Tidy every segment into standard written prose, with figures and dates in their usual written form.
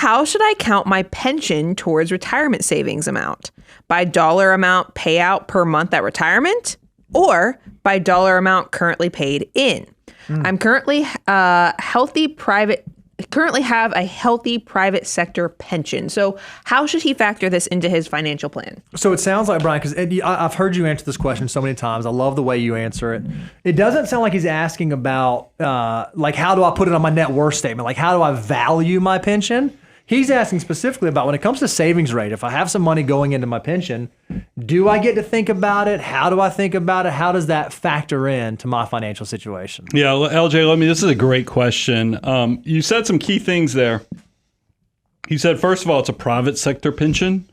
How should I count my pension towards retirement savings amount? By dollar amount payout per month at retirement or by dollar amount currently paid in? I'm currently have a healthy private sector pension. So how should he factor this into his financial plan? So it sounds like, Brian, because I've heard you answer this question so many times. I love the way you answer it. It doesn't sound like he's asking about like, how do I put it on my net worth statement? Like, how do I value my pension? He's asking specifically about when it comes to savings rate. If I have some money going into my pension, do I get to think about it? How do I think about it? How does that factor into my financial situation? Yeah, LJ, this is a great question. You said some key things there. You said, first of all, it's a private sector pension.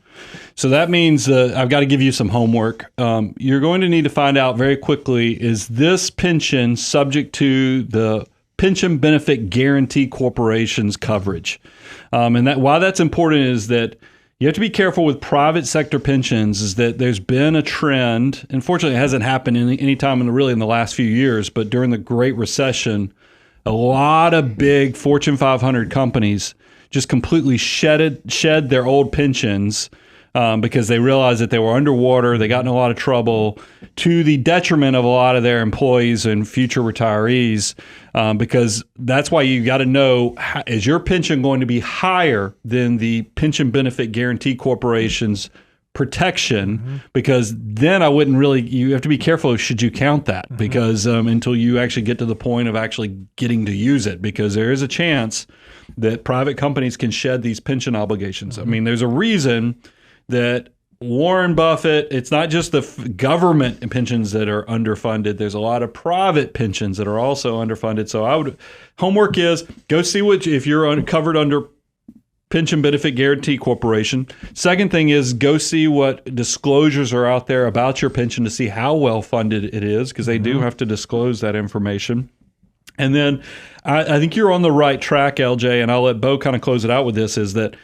So that means I've got to give you some homework. You're going to need to find out very quickly, is this pension subject to the Pension Benefit Guaranty Corporation's coverage? And that why that's important is that you have to be careful with private sector pensions is that there's been a trend. Unfortunately, it hasn't happened any time in the last few years, but during the Great Recession, a lot of big Fortune 500 companies just completely shed their old pensions because they realized that they were underwater. They got in a lot of trouble to the detriment of a lot of their employees and future retirees, because that's why you got to know, is your pension going to be higher than the Pension Benefit Guaranty Corporation's protection? Because then you have to be careful, should you count that? Because until you actually get to the point of actually getting to use it, because there is a chance that private companies can shed these pension obligations. I mean, there's a reason that Warren Buffett, it's not just the government pensions that are underfunded. There's a lot of private pensions that are also underfunded. So homework is go see if you're covered under Pension Benefit Guaranty Corporation. Second thing is go see what disclosures are out there about your pension to see how well funded it is, because they do have to disclose that information. And then I think you're on the right track, LJ, and I'll let Bo kind of close it out with this, is that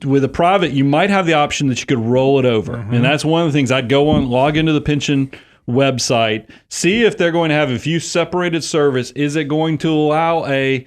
with a private, you might have the option that you could roll it over. And that's one of the things. I'd go on, log into the pension website, see if they're going to have, if you separated service, is it going to allow a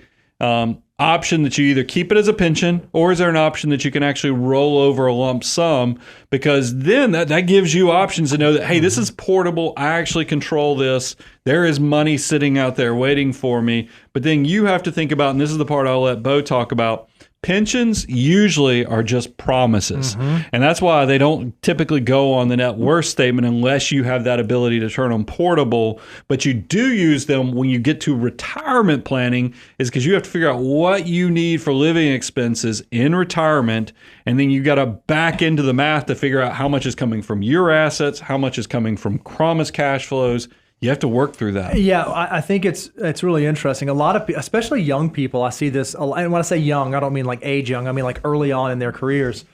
option that you either keep it as a pension, or is there an option that you can actually roll over a lump sum? Because then that gives you options to know that, hey, this is portable. I actually control this. There is money sitting out there waiting for me. But then you have to think about, and this is the part I'll let Bo talk about, pensions usually are just promises. And that's why they don't typically go on the net worth statement unless you have that ability to turn them portable. But you do use them when you get to retirement planning, is because you have to figure out what you need for living expenses in retirement. And then you got to back into the math to figure out how much is coming from your assets, how much is coming from promised cash flows. You have to work through that. Yeah, I think it's really interesting. A lot of, especially young people, I see this, and when I say young, I don't mean like age young, I mean like early on in their careers.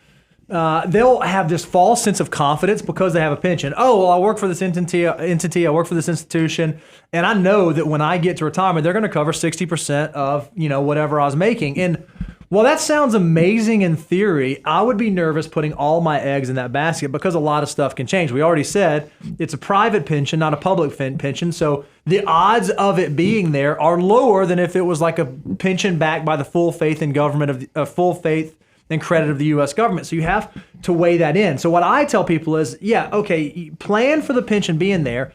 They'll have this false sense of confidence because they have a pension. Oh, well, I work for this entity, I work for this institution, and I know that when I get to retirement, they're going to cover 60% of, whatever I was making. And while that sounds amazing in theory, I would be nervous putting all my eggs in that basket because a lot of stuff can change. We already said it's a private pension, not a public pension. So the odds of it being there are lower than if it was like a pension backed by the full faith and full faith and credit of the U.S. government. So you have to weigh that in. So what I tell people is, plan for the pension being there.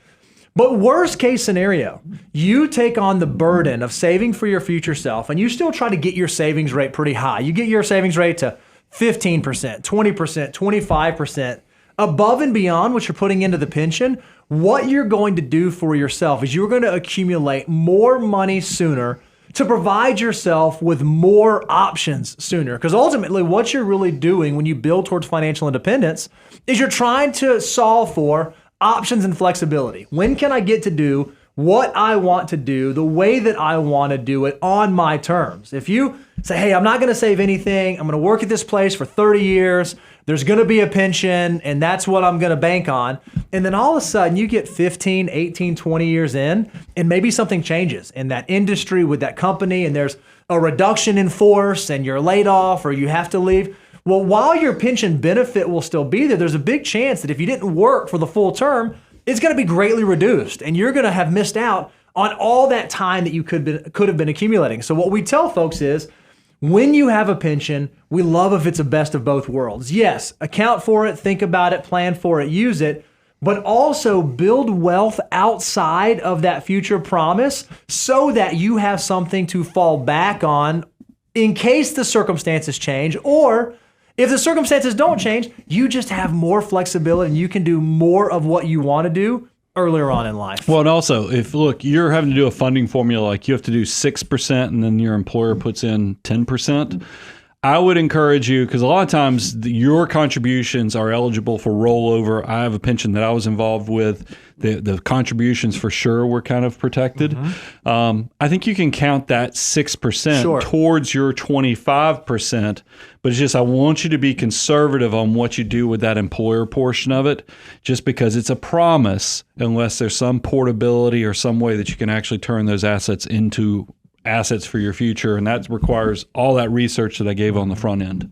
But worst case scenario, you take on the burden of saving for your future self, and you still try to get your savings rate pretty high. You get your savings rate to 15%, 20%, 25%, above and beyond what you're putting into the pension. What you're going to do for yourself is you're going to accumulate more money sooner to provide yourself with more options sooner. Because ultimately, what you're really doing when you build towards financial independence is you're trying to solve for options and flexibility. When can I get to do what I want to do, the way that I want to do it on my terms? If you say, hey, I'm not going to save anything, I'm going to work at this place for 30 years, there's going to be a pension, and that's what I'm going to bank on. And then all of a sudden you get 15, 18, 20 years in, and maybe something changes in that industry with that company, and there's a reduction in force, and you're laid off, or you have to leave. Well, while your pension benefit will still be there, there's a big chance that if you didn't work for the full term, it's going to be greatly reduced, and you're going to have missed out on all that time that you could have been accumulating. So what we tell folks is, When you have a pension, we love if it's a best of both worlds. Yes, account for it, think about it, plan for it, use it, but also build wealth outside of that future promise so that you have something to fall back on in case the circumstances change, or if the circumstances don't change, you just have more flexibility and you can do more of what you want to do earlier on in life. Well, and also, if look, you're having to do a funding formula, like you have to do 6% and then your employer puts in 10%. I would encourage you, because a lot of times your contributions are eligible for rollover. I have a pension that I was involved with. The contributions for sure were kind of protected. I think you can count that 6% towards your 25%, but it's just I want you to be conservative on what you do with that employer portion of it, just because it's a promise unless there's some portability or some way that you can actually turn those assets into assets for your future, and that requires all that research that I gave on the front end.